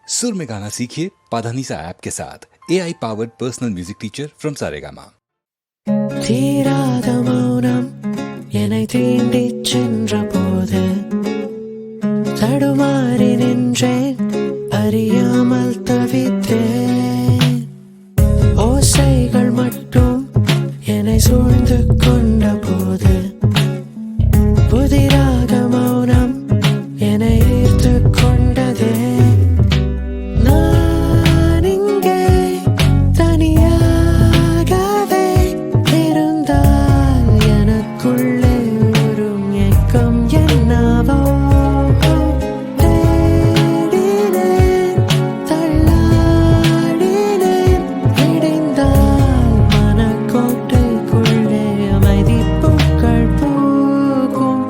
सुर में गाना सीखिए पाधानीसा ऐप के साथ AI powered personal music teacher from Saregama. தீராத மௌனம் என்னை தீண்டிச் சென்ற போது தடுமாறி நின்றேன், அறியாமல் தவித்தேன். ஓசைகள் மட்டும் என்னை சூழ்ந்து கொண்ட போது புதிராக மௌனம் என்னை ஈர்த்து கொண்டதே. நான் இங்கே தனியாகவே இருந்தால் எனக்குள்ளே ஒரு ஏக்கம் என்னவோ. தேடினேன், தள்ளாடினேன், விடிந்தால் மனக்கோட்டைக்குள்ளே அமைதி பூக்கள் பூக்கும்.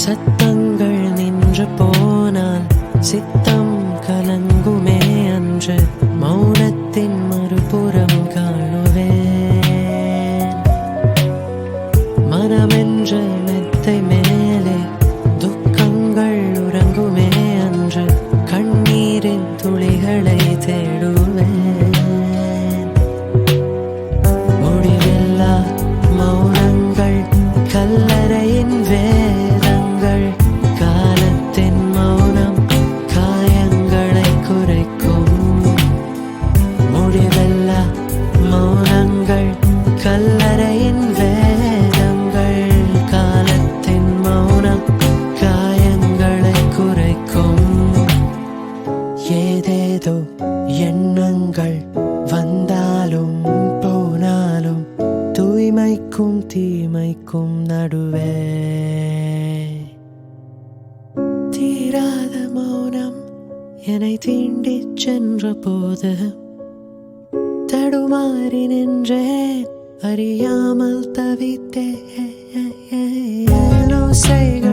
சத்தங்கள் நின்று போனால் சித்தம் கலங்குமே, அன்று மௌனத்தின் மறுபுறம் காணுவேன். மனமென்ற மெத்தை மேலே துக்கங்கள் உறங்குமே, அன்று கண்ணீரின் துளிகளை தேடுவேன். முடிவில்லா மௌனங்கள் கல்லறையின் வேதங்கள், காலத்தின் மௌனம் காயங்களை குறைக்கும். முடிவில்லா மௌனங்கள் கல்லறையின் வேதங்கள், காலத்தின் மௌனம் காயங்களை குறைக்கும். ஏதேதோ எண்ணங்கள் வந்தாலும் போனாலும் தூய்மைக்கும் தீமைக்கும் நடுவே தீராத மௌனம் என்னை தீண்டிச் சென்ற போது தடுமாறி நின்றேன், அறியாமல் தவித்தேன். ஓசைகள்